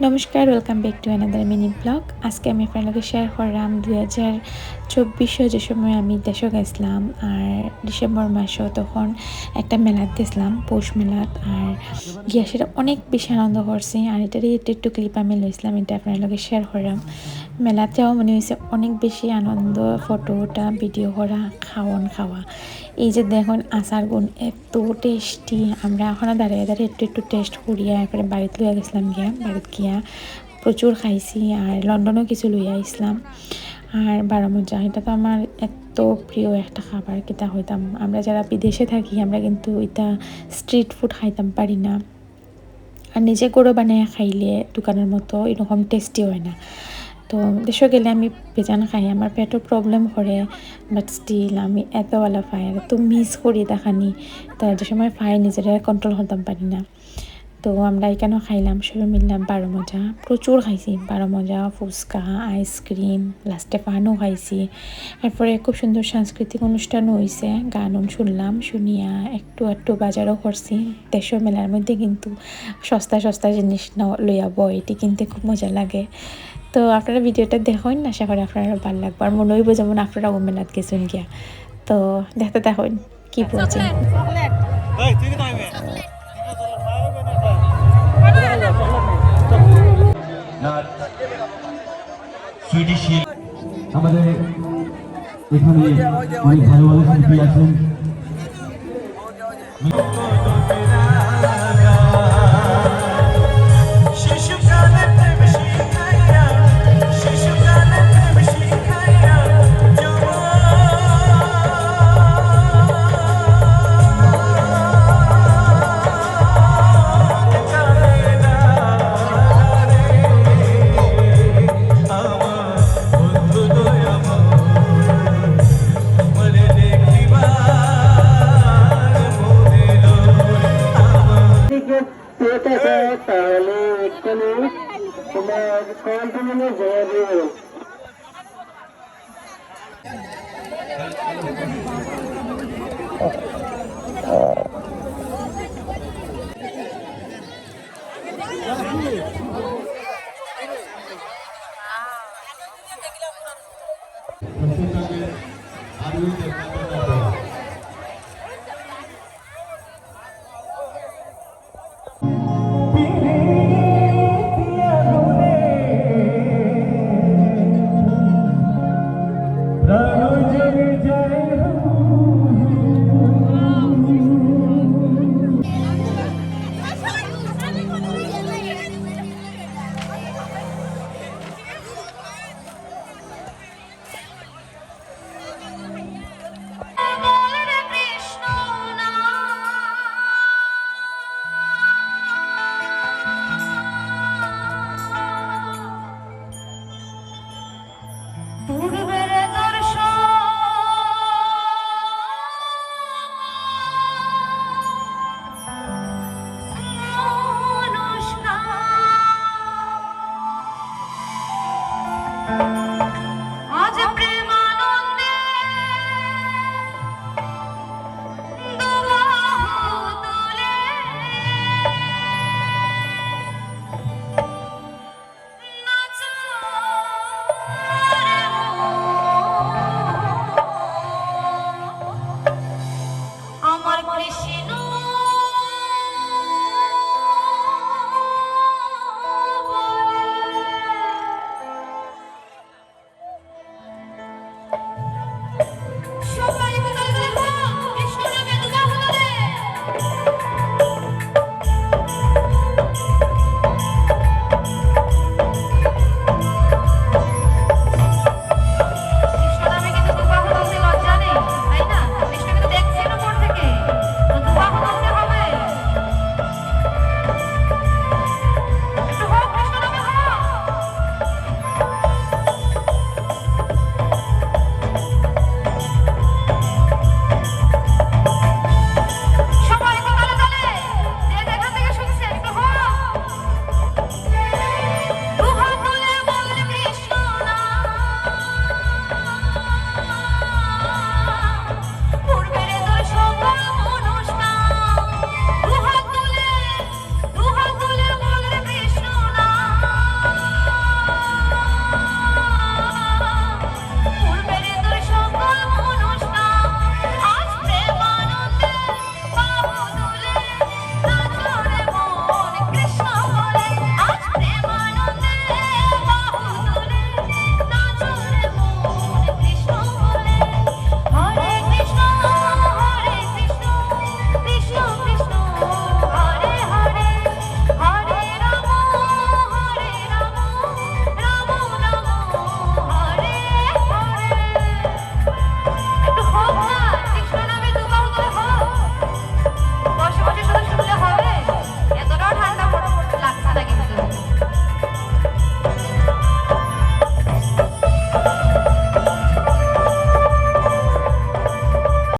নমস্কার, welcome back to another mini blog. আজকে আমি আপনার লগে শেয়ার করলাম 2024 যে সময় আমি দেশে গেছিলাম আর ডিসেম্বর মাসও তখন একটা মেলাত গেছিলাম, পৌষ মেলাত। আর গিয়া সেটা অনেক বেশি আনন্দ করছি। আর এটারই একটু ক্লিপ আমি লইছিলাম, এটা আপনার লগে শেয়ার করলাম। মেলাতেও মনে হয়েছে অনেক বেশি আনন্দ, ফটো ওঠা, ভিডিও করা, খাওয়া। এই যে দেখুন আচার গুণ এত টেস্টি। আমরা এখনও দাঁড়িয়ে একটু টেস্ট করিয়া এরপরে বাড়িতে লইয়া গেছিলাম, বাড়িতে গিয়া প্রচুর খাইছি। আর লন্ডনেও কিছু লইয়া আসলাম। আর বারো মজা, এটা তো আমার এত প্রিয় একটা খাবার। কিতা হইতাম আমরা যারা বিদেশে থাকি, আমরা কিন্তু এটা স্ট্রিট ফুড খাইতাম পারি না। আর নিজে গরু বানিয়ে খাইলে দোকানের মতো এরকম টেস্টি হয় না। তো দেশে গেলে আমি বেজান খাই, আমার পেটও প্রবলেম করে, বাট স্টিল আমি এত ভালো পাই আর এত মিস করি দেখানি। তো যে সময় পাই নিজের কন্ট্রোল করতাম পারি না। তো আমরা এখানেও খাইলাম, সবাই মিললাম। বারো মজা প্রচুর খাইছি, বারো মজা, ফুচকা, আইসক্রিম, লাস্টে পানও খাইছি। এরপরে খুব সুন্দর সাংস্কৃতিক অনুষ্ঠানও হয়েছে, গান শুনলাম, শুনিয়া একটু বাজারও করছি। দেশীয় মেলার মধ্যে কিন্তু সস্তা জিনিস লইয়া বই, এটি কিনতে খুব মজা লাগে। তো আপনারা ভিডিওটা দেখুন, আশা করি আপনারা ভালো লাগবে। আর মনে হইব যেমন আপনারা ও মেলাত গেছেন গিয়া। তো দেখতে দেখুন কি বলছেন। আমাদের এখানে অনেক ভালো ভালো শিল্পী আছেন। তাহলে এখানে তোমার কন্টিনিউ যাবে। আর